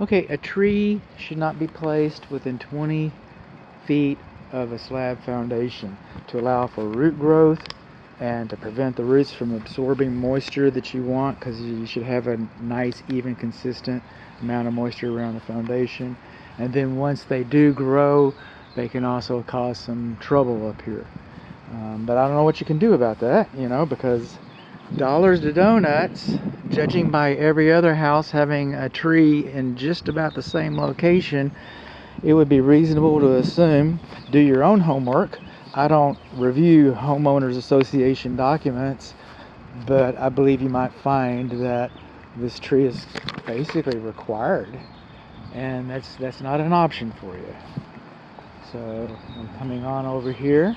Okay, a tree should not be placed within 20 feet of a slab foundation to allow for root growth and to prevent the roots from absorbing moisture that you want, because you should have a nice, even, consistent amount of moisture around the foundation. And then once they do grow, they can also cause some trouble up here. But I don't know what you can do about that, because dollars to donuts, judging by every other house having a tree in just about the same location, it would be reasonable to assume, do your own homework. I don't review homeowners association documents, but I believe you might find that this tree is basically required, and that's not an option for you. So I'm coming on over here,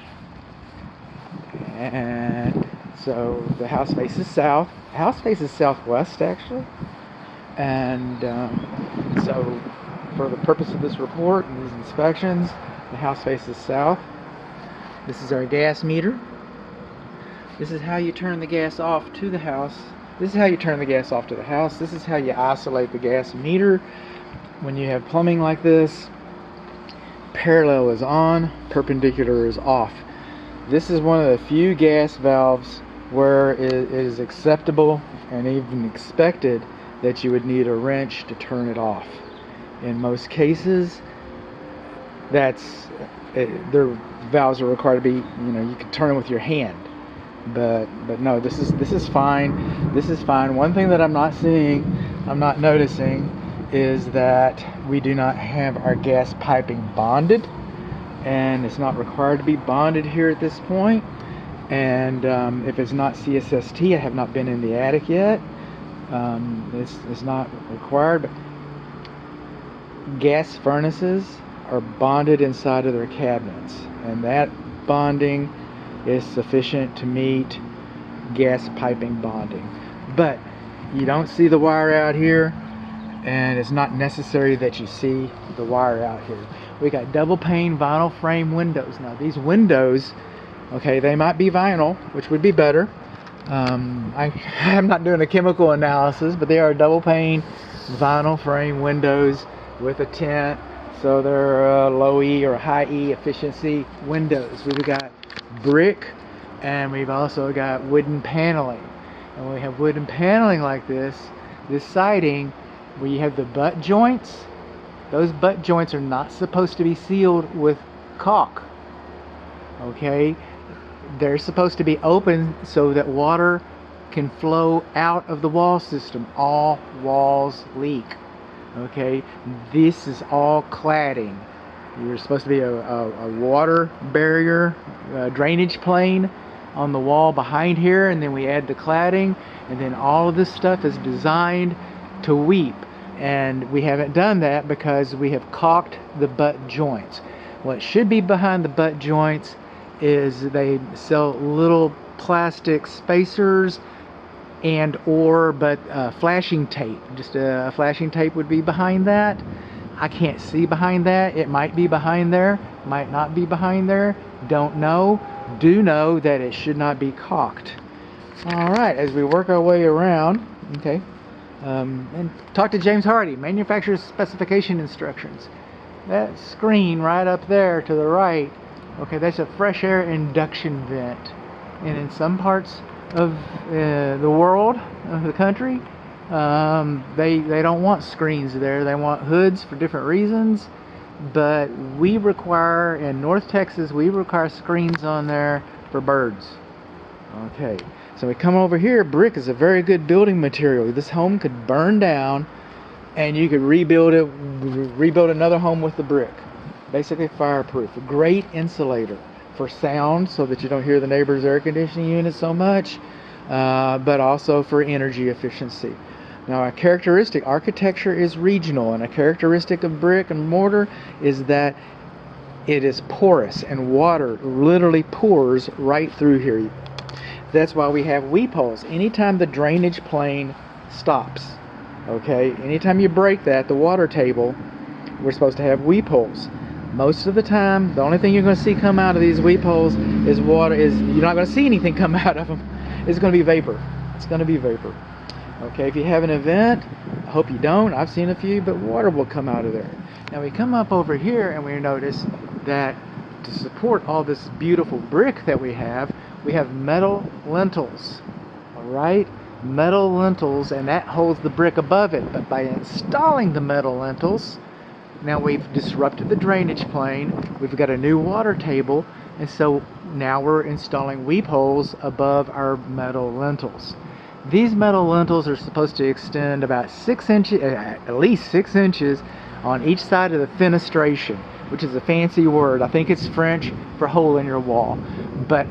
and so the house faces south. The house faces southwest, actually, and so for the purpose of this report and these inspections, the house faces south. This is our gas meter. This is how you turn the gas off to the house. This is how you turn the gas off to the house. This is how you isolate the gas meter. When you have plumbing like this, parallel is on, perpendicular is off. This is one of the few gas valves where it is acceptable and even expected that you would need a wrench to turn it off. In most cases, their valves are required to be, you can turn it with your hand. But no, this is fine. This is fine. One thing that I'm not noticing, is that we do not have our gas piping bonded, and it's not required to be bonded here at this point. And if it's not CSST, I have not been in the attic yet. It's not required, but gas furnaces are bonded inside of their cabinets, and that bonding is sufficient to meet gas piping bonding. But you don't see the wire out here, and it's not necessary that you see the wire out here. We got double pane vinyl frame windows. Now these windows, okay, they might be vinyl, which would be better. I'm not doing a chemical analysis, but they are double pane vinyl frame windows with a tint, so they're low E or high E efficiency windows. We've got brick, and we've also got wooden paneling. And when we have wooden paneling like this siding, where you have the butt joints, those butt joints are not supposed to be sealed with caulk. Okay, they're supposed to be open so that water can flow out of the wall system. All walls leak. Okay, this is all cladding. You're supposed to be a water barrier, drainage plane on the wall behind here, and then we add the cladding, and then all of this stuff is designed to weep. And we haven't done that because we have caulked the butt joints. What should be behind the butt joints is they sell little plastic spacers and but flashing tape. Just a flashing tape would be behind that. I can't see behind that. It might be behind there, might not be behind there, don't know. Do know that it should not be caulked. All right, as we work our way around, okay, and talk to James Hardy, manufacturer's specification instructions. That screen right up there to the right, okay, that's a fresh air induction vent. And in some parts of the world, of the country, they don't want screens there. They want hoods for different reasons. But we require, in North Texas, we require screens on there for birds. Okay, so we come over here. Brick is a very good building material. This home could burn down, and you could rebuild another home with the brick. Basically fireproof. A great insulator for sound, so that you don't hear the neighbor's air conditioning unit so much, but also for energy efficiency. Now, a characteristic, architecture is regional, and a characteristic of brick and mortar is that it is porous, and water literally pours right through here. That's why we have weep holes. Anytime the drainage plane stops, okay, anytime you break that, the water table, we're supposed to have weep holes. Most of the time, the only thing you're going to see come out of these weep holes is water. You're not going to see anything come out of them. It's going to be vapor. It's going to be vapor. Okay, if you have an event, hope you don't. I've seen a few, but water will come out of there. Now we come up over here and we notice that to support all this beautiful brick that we have metal lintels. All right, metal lintels, and that holds the brick above it. But by installing the metal lintels, now we've disrupted the drainage plane. We've got a new water table, and so now we're installing weep holes above our metal lintels. These metal lintels are supposed to extend about 6 inches, at least 6 inches on each side of the fenestration, which is a fancy word. I think it's French for hole in your wall. But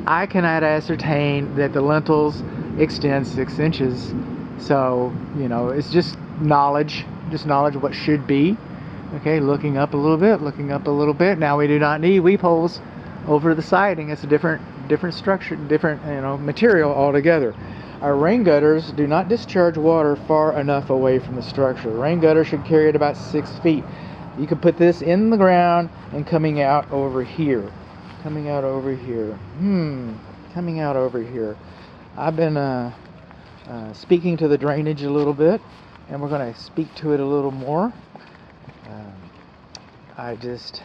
I cannot ascertain that the lintels extend 6 inches. So, you know, it's just knowledge of what should be. Okay, looking up a little bit, looking up a little bit. Now we do not need weep holes over the siding. It's a different structure, different, you know, material altogether. Our rain gutters do not discharge water far enough away from the structure. The rain gutter should carry it about 6 feet. You can put this in the ground and coming out over here. Coming out over here. Coming out over here. I've been speaking to the drainage a little bit, and we're going to speak to it a little more. I just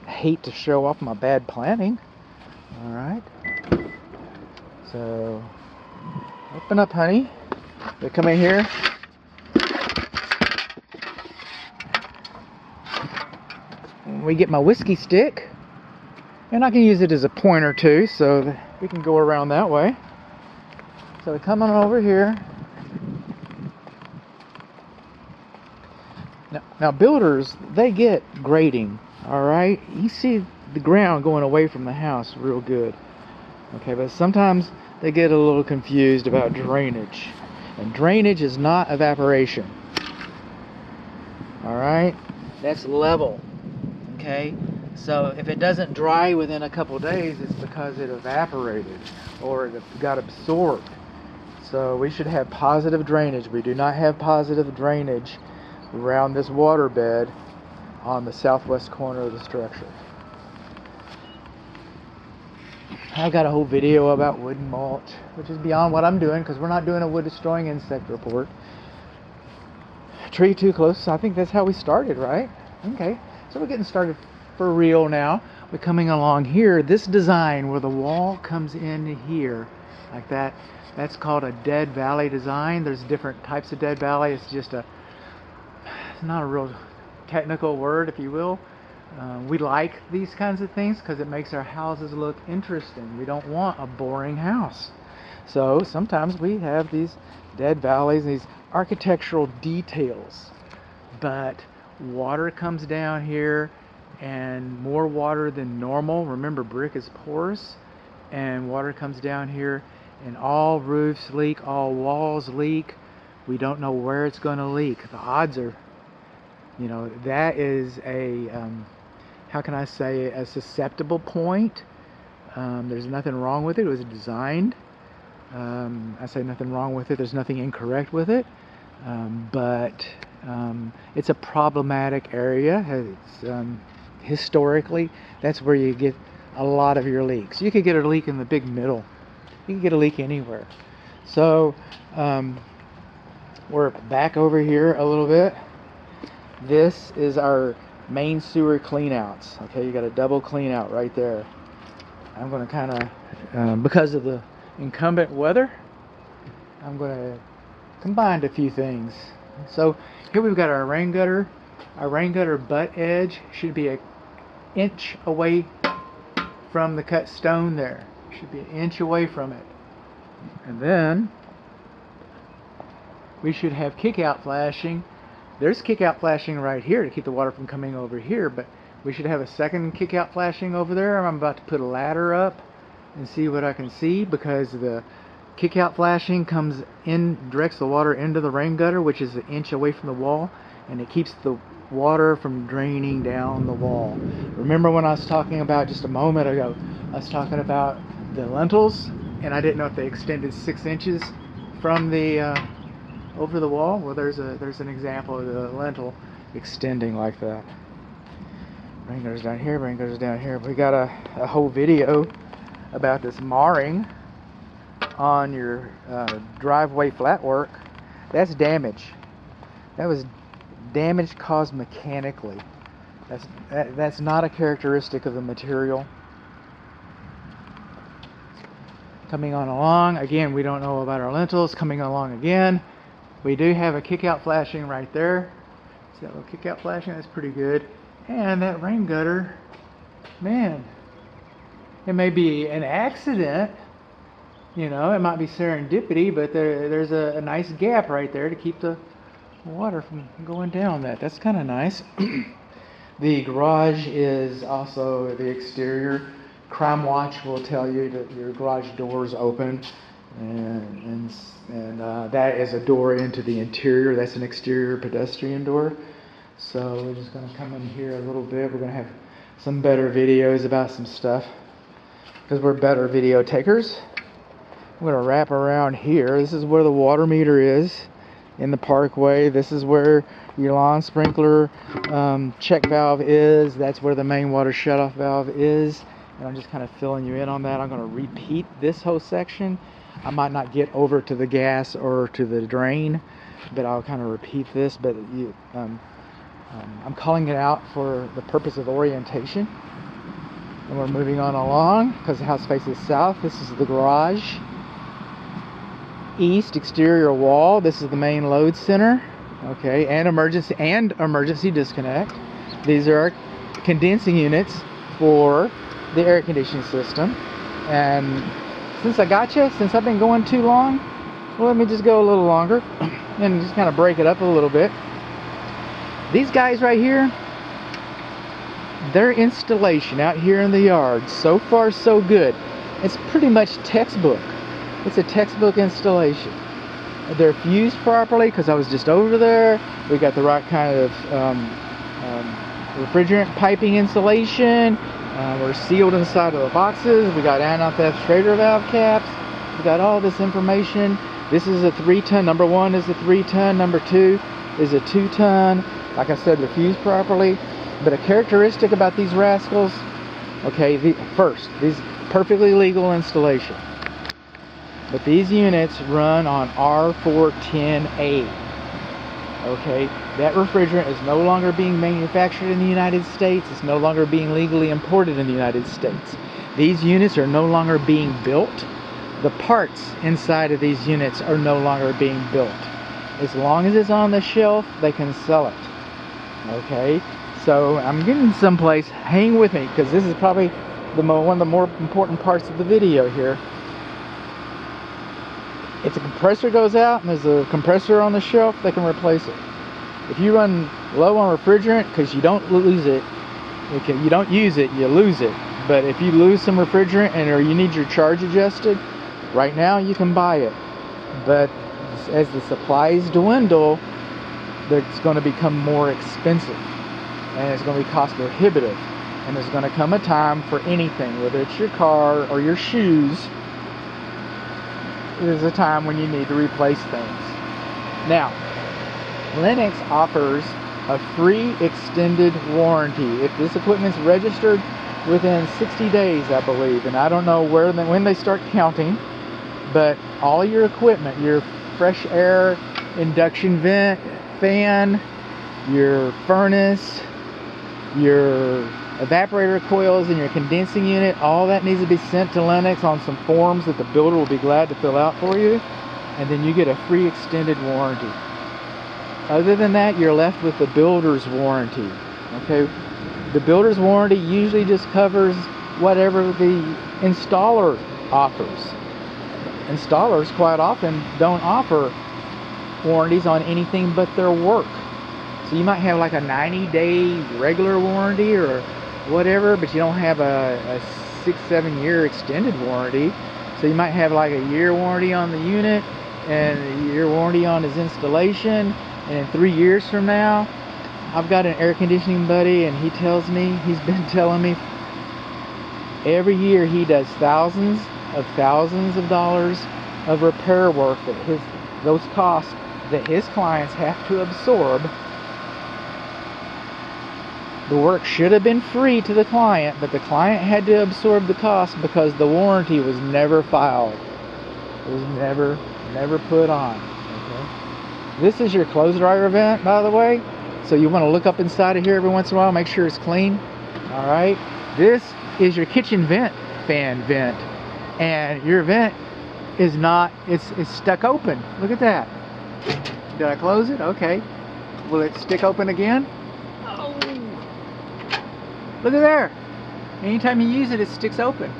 hate to show off my bad planning. All right. So, open up, honey. They come in here. We get my whiskey stick, and I can use it as a pointer too, so that we can go around that way. So we come on over here. Now builders, they get grading, all right? You see the ground going away from the house real good. Okay, but sometimes they get a little confused about drainage. And drainage is not evaporation. All right? That's level. Okay? So if it doesn't dry within a couple days, it's because it evaporated or it got absorbed. So we should have positive drainage. We do not have positive drainage around this water bed on the southwest corner of the structure. I've got a whole video about wood and mulch, which is beyond what I'm doing because we're not doing a wood destroying insect report. Tree too close. I think that's how we started, right? Okay, so we're getting started for real now. We're coming along here. This design where the wall comes in here like that, that's called a dead valley design. There's different types of dead valley. It's not a real technical word, if you will. We like these kinds of things because it makes our houses look interesting. We don't want a boring house. So sometimes we have these dead valleys, these architectural details. But water comes down here, and more water than normal. Remember, brick is porous, and water comes down here, and all roofs leak, all walls leak. We don't know where it's going to leak. The odds are, you know, that is a how can I say, a susceptible point. There's nothing wrong with it. It was designed. I say nothing wrong with it. There's nothing incorrect with it. But it's a problematic area. It's, historically, that's where you get a lot of your leaks. You could get a leak in the big middle. You can get a leak anywhere. So we're back over here a little bit. This is our main sewer cleanouts. Okay, you got a double clean out right there. I'm going to kind of, because of the incumbent weather, I'm going to combine a few things. So here we've got our rain gutter. Our rain gutter butt edge should be an inch away from the cut stone there. Should be an inch away from it. And then we should have kick out flashing. There's kick out flashing right here to keep the water from coming over here, but we should have a second kick out flashing over there. I'm about to put a ladder up and see what I can see, because the kick out flashing comes in, directs the water into the rain gutter, which is an inch away from the wall, and it keeps the water from draining down the wall. Remember when I was talking about just a moment ago, I was talking about the lintels, and I didn't know if they extended 6 inches from the over the wall. Well, there's an example of the lintel extending like that. Rain gutters down here, rain gutters down here. We got a whole video about this marring on your driveway flat work. That's damage. That was damage caused mechanically. That's not a characteristic of the material. Coming on along, again, we don't know about our lentils. Coming along again, we do have a kick-out flashing right there. See that little kick-out flashing? That's pretty good. And that rain gutter, man, it may be an accident, you know, it might be serendipity, but there's a nice gap right there to keep the water from going down that. That's kind of nice. The garage is also the exterior. Crime Watch will tell you that your garage door is open, and that is a door into the interior. That's an exterior pedestrian door. So we're just going to come in here a little bit. We're going to have some better videos about some stuff because we're better video takers. I'm going to wrap around here. This is where the water meter is in the parkway. This is where your lawn sprinkler check valve is. That's where the main water shutoff valve is. And I'm just kind of filling you in on that. I'm going to repeat this whole section. I might not get over to the gas or to the drain, but I'll kind of repeat this. But I'm calling it out for the purpose of orientation. And we're moving on along because the house faces south. This is the garage. East exterior wall. This is the main load center. Okay, and emergency disconnect. These are our condensing units for the air conditioning system. And since I've been going too long, well, let me just go a little longer and just kind of break it up a little bit. These guys right here, their installation out here in the yard, so far so good. It's pretty much textbook. It's a textbook installation. They're fused properly because I was just over there. We got the right kind of refrigerant piping insulation. We're sealed inside of the boxes. We got anti-theft Schrader valve caps. We got all this information. This is a 3-ton. Number 1 is a 3-ton. Number 2 is a 2-ton. Like I said, they're fused properly. But a characteristic about these rascals, okay, these perfectly legal installation. But these units run on R410A. Okay, that refrigerant is no longer being manufactured in the United States. It's no longer being legally imported in the United States. These units are no longer being built. The parts inside of these units are no longer being built. As long as it's on the shelf, they can sell it. Okay, so I'm getting someplace. Hang with me because this is probably one of the more important parts of the video here. If the compressor goes out and there's a compressor on the shelf, they can replace it. If you run low on refrigerant, because you don't lose it, you don't use it, you lose it. But if you lose some refrigerant or you need your charge adjusted, right now you can buy it. But as the supplies dwindle, it's going to become more expensive. And it's going to be cost prohibitive. And there's going to come a time for anything, whether it's your car or your shoes, there's a time when you need to replace things. Now, Lennox offers a free extended warranty if this equipment's registered within 60 days, I believe. And I don't know when they start counting, but all your equipment, your fresh air induction vent, fan, your furnace, your evaporator coils and your condensing unit, all that needs to be sent to Lennox on some forms that the builder will be glad to fill out for you, and then you get a free extended warranty. Other than that, you're left with the builder's warranty. Okay, the builder's warranty usually just covers whatever the installer offers. Installers quite often don't offer warranties on anything but their work. So you might have like a 90-day regular warranty or whatever, but you don't have a 6-7 year extended warranty. So you might have like a year warranty on the unit and a year warranty on his installation, and in 3 years from now, I've got an air conditioning buddy, and he's been telling me every year he does thousands of dollars of repair work that those costs that his clients have to absorb. The work should have been free to the client, but the client had to absorb the cost because the warranty was never filed. It was never put on. Okay? This is your clothes dryer vent, by the way. So you want to look up inside of here every once in a while, make sure it's clean. All right. This is your kitchen fan vent, and your vent is not. It's stuck open. Look at that. Did I close it? Okay. Will it stick open again? Oh. Look at there. Anytime you use it, it sticks open.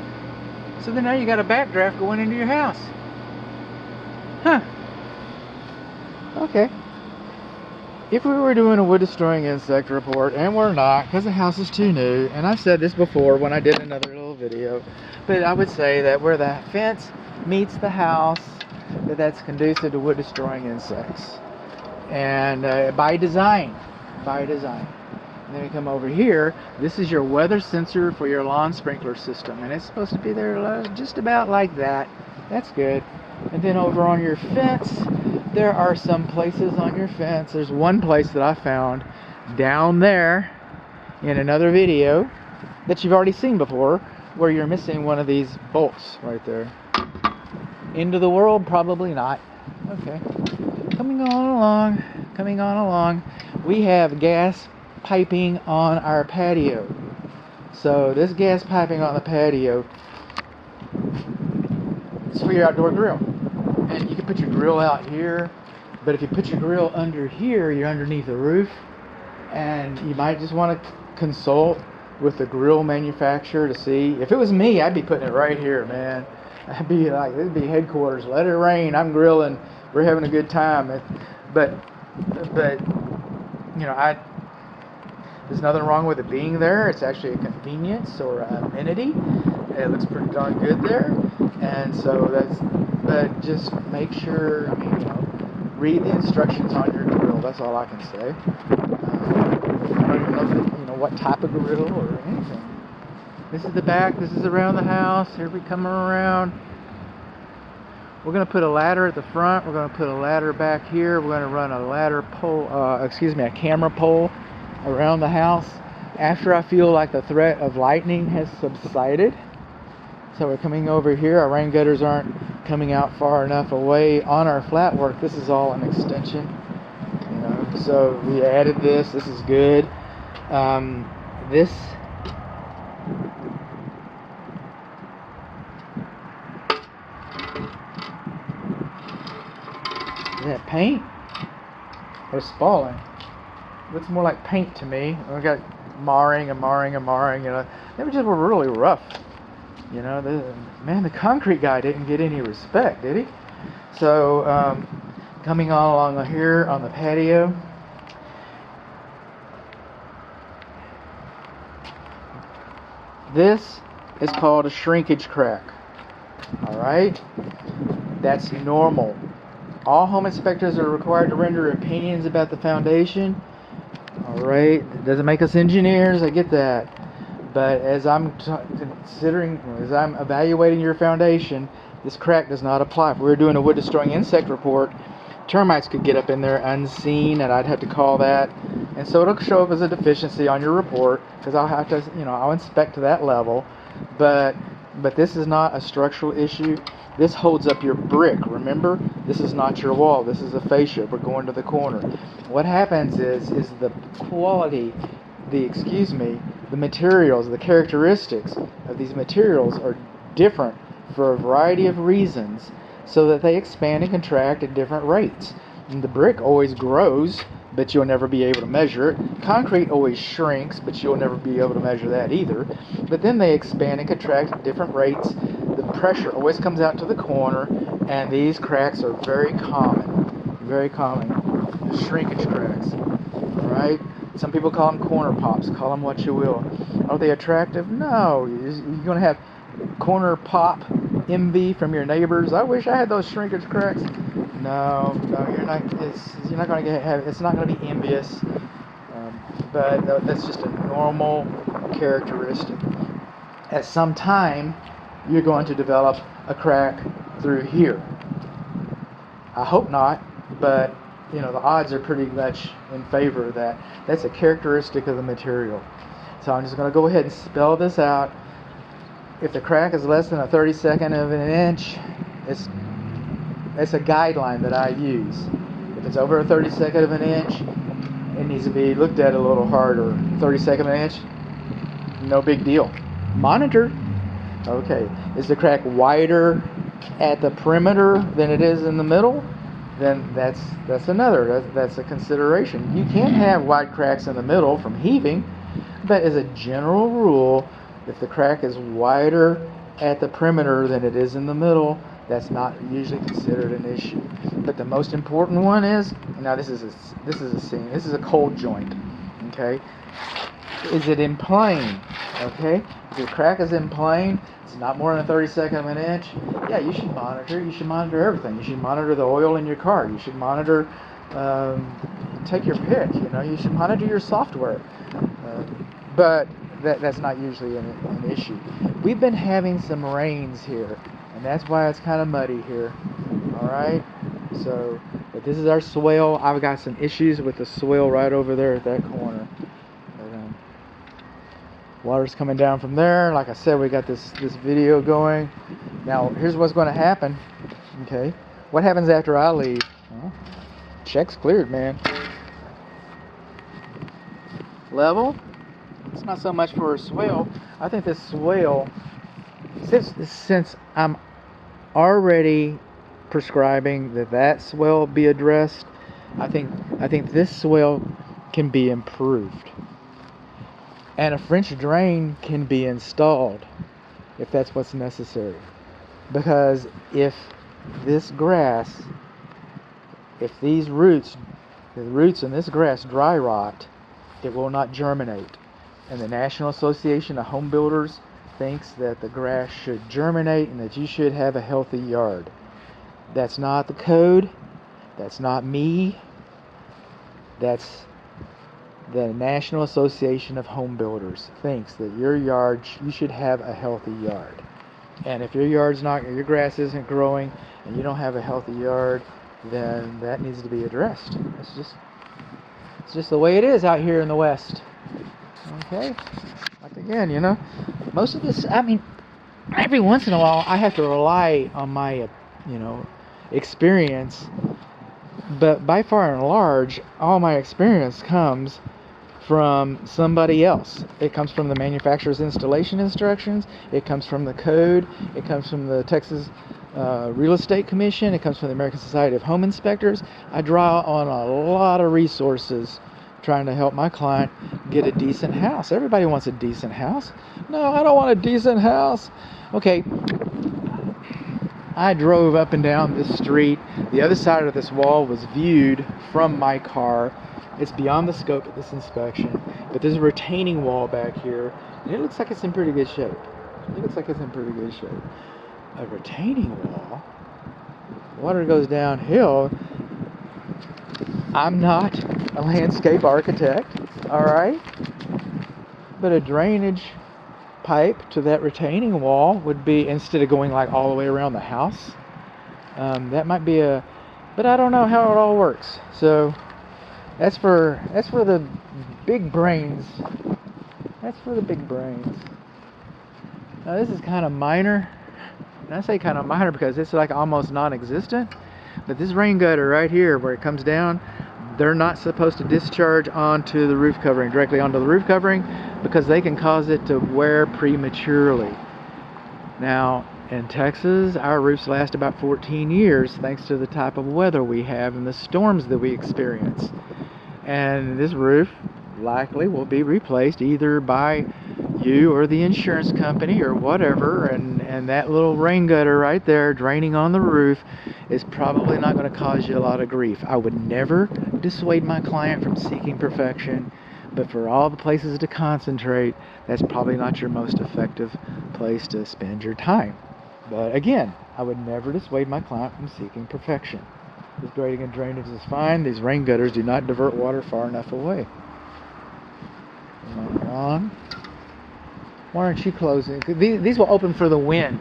So then now you got a backdraft going into your house. Huh. Okay. If we were doing a wood destroying insect report, and we're not because the house is too new, and I've said this before when I did another little video, but I would say that where the fence meets the house, that's conducive to wood destroying insects. And by design. And then we come over here. This is your weather sensor for your lawn sprinkler system, and it's supposed to be there just about like that. That's good. And then over on your fence, there are some places on your fence. There's one place that I found down there in another video that you've already seen before, where you're missing one of these bolts right there. End of the world? Probably not. Okay. Coming on along. We have gas piping on our patio. So this gas piping on the patio is for your outdoor grill. And you can put your grill out here, but if you put your grill under here, you're underneath the roof, and you might just want to consult with the grill manufacturer to see. If it was me, I'd be putting it right here, man. I'd be like, this would be headquarters. Let it rain. I'm grilling. We're having a good time. But you know, there's nothing wrong with it being there. It's actually a convenience or an amenity. It looks pretty darn good there, and so but just make sure, I mean, you know, read the instructions on your grill. That's all I can say. I don't even know, you know, what type of grill or anything. This is the back. This is around the house. Here we come around. We're going to put a ladder at the front. We're going to put a ladder back here. We're going to run a ladder pole, a camera pole around the house after I feel like the threat of lightning has subsided. So we're coming over here. Our rain gutters aren't coming out far enough away on our flat work. This is all an extension, you know. So we added this. This is good. This is that paint or spalling? Looks more like paint to me. We got marring. You know, they just were really rough. You know, the concrete guy didn't get any respect, did he? So, coming on along here on the patio, this is called a shrinkage crack. All right, that's normal. All home inspectors are required to render opinions about the foundation. All right, it doesn't make us engineers. I get that. But as I'm evaluating your foundation, this crack does not apply. If we were doing a wood destroying insect report, termites could get up in there unseen, and I'd have to call that. And so it'll show up as a deficiency on your report, because I'll have to, you know, I'll inspect to that level. But this is not a structural issue. This holds up your brick. Remember, this is not your wall. This is a fascia. We're going to the corner. What happens is the quality, the materials, the characteristics of these materials are different for a variety of reasons, so that they expand and contract at different rates. And the brick always grows, but you'll never be able to measure it. Concrete always shrinks, but you'll never be able to measure that either. But then they expand and contract at different rates. The pressure always comes out to the corner, and these cracks are very common. Very common. The shrinkage cracks. Alright? Some people call them corner pops. Call them what you will. Are they attractive? No. You're going to have corner pop envy from your neighbors. I wish I had those shrinkage cracks. No, you're not. You're not going to have. It's not going to be envious. But that's just a normal characteristic. At some time, you're going to develop a crack through here. I hope not, but you know, the odds are pretty much in favor of that. That's a characteristic of the material. So I'm just going to go ahead and spell this out. If the crack is less than a 32nd of an inch, it's a guideline that I use. If it's over a 32nd of an inch, it needs to be looked at a little harder. 32nd of an inch, no big deal. Monitor. Okay, is the crack wider at the perimeter than it is in the middle? Then that's that's a consideration. You can have wide cracks in the middle from heaving, but as a general rule, if the crack is wider at the perimeter than it is in the middle, that's not usually considered an issue. But the most important one is, now this is a cold joint, okay? Is it in plane? Okay, if the crack is in plane, it's not more than a 32nd of an inch. Yeah, you should monitor. You should monitor everything. You should monitor the oil in your car. You should monitor. Take your pick. You should monitor your software. But that's not usually an issue. We've been having some rains here, and that's why it's kind of muddy here. All right. So, but this is our swale. I've got some issues with the swale right over there at that corner. Water's coming down from there. Like I said, we got this video going. Now, here's what's going to happen. Okay, what happens after I leave? Well, check's cleared, man. Level. It's not so much for a swale. I think this swale, since I'm already prescribing that swale be addressed, I think this swale can be improved. And a French drain can be installed if that's what's necessary. Because if this grass, if these roots, the roots in this grass dry rot, it will not germinate. And the National Association of Home Builders thinks that the grass should germinate and that you should have a healthy yard. That's not the code. That's not me. That's the National Association of Home Builders thinks that you should have a healthy yard. And if your grass isn't growing and you don't have a healthy yard, then that needs to be addressed. It's just the way it is out here in the West. Okay? Like again, most of this, every once in a while I have to rely on my, experience, but by far and large, all my experience comes from somebody else. It comes from the manufacturer's installation instructions. It comes from the code. It comes from the Texas Real Estate Commission. It comes from the American Society of Home Inspectors. I draw on a lot of resources trying to help my client get a decent house. Everybody wants a decent house. No, I don't want a decent house. Okay, I drove up and down this street. The other side of this wall was viewed from my car. It's beyond the scope of this inspection, but there's a retaining wall back here, and it looks like it's in pretty good shape. A retaining wall? Water goes downhill. I'm not a landscape architect, all right? But a drainage pipe to that retaining wall would be, instead of going like all the way around the house, that might be but I don't know how it all works. So that's for the big brains. Now this is kind of minor. And I say kind of minor because it's like almost non-existent. But this rain gutter right here, where it comes down, they're not supposed to discharge onto the roof covering, directly onto the roof covering, because they can cause it to wear prematurely. Now, in Texas, our roofs last about 14 years thanks to the type of weather we have and the storms that we experience. And this roof likely will be replaced either by you or the insurance company or whatever, and that little rain gutter right there draining on the roof is probably not going to cause you a lot of grief. I would never dissuade my client from seeking perfection, but for all the places to concentrate, that's probably not your most effective place to spend your time. But again, I would never dissuade my client from seeking perfection. This grading and drainage is fine. These rain gutters do not divert water far enough away. On. Why aren't you closing? These will open for the wind.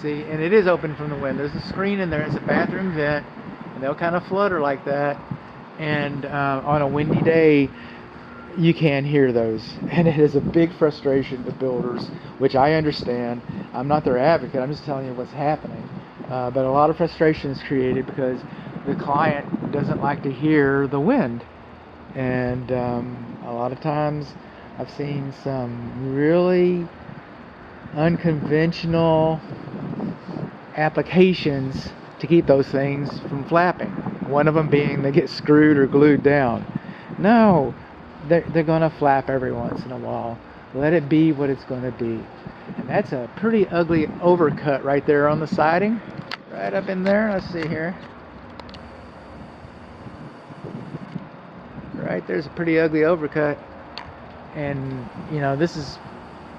See, and it is open from the wind. There's a screen in there. It's a bathroom vent, and they'll kind of flutter like that. And on a windy day, you can hear those. And it is a big frustration to builders, which I understand. I'm not their advocate. I'm just telling you what's happening. But a lot of frustration is created because the client doesn't like to hear the wind. And a lot of times I've seen some really unconventional applications to keep those things from flapping. One of them being they get screwed or glued down. No, they're going to flap every once in a while. Let it be what it's going to be. And that's a pretty ugly overcut right there on the siding. Right up in there. Let's see here. Right there's a pretty ugly overcut. And, you know, this is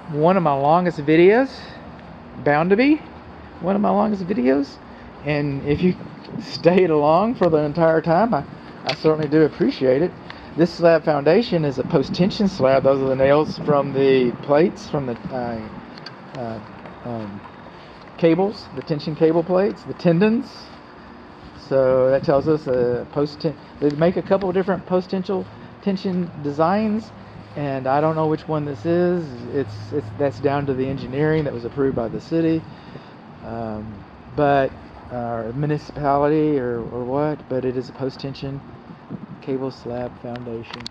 one of my longest videos. Bound to be one of my longest videos. And if you stayed along for the entire time, I certainly do appreciate it. This slab foundation is a post-tension slab. Those are the nails from the plates, from the cables, the tension cable plates, the tendons. So that tells us they make a couple of different post-tension designs, and I don't know which one this is. That's down to the engineering that was approved by the city, or municipality or what. But it is a post-tension cable slab foundation.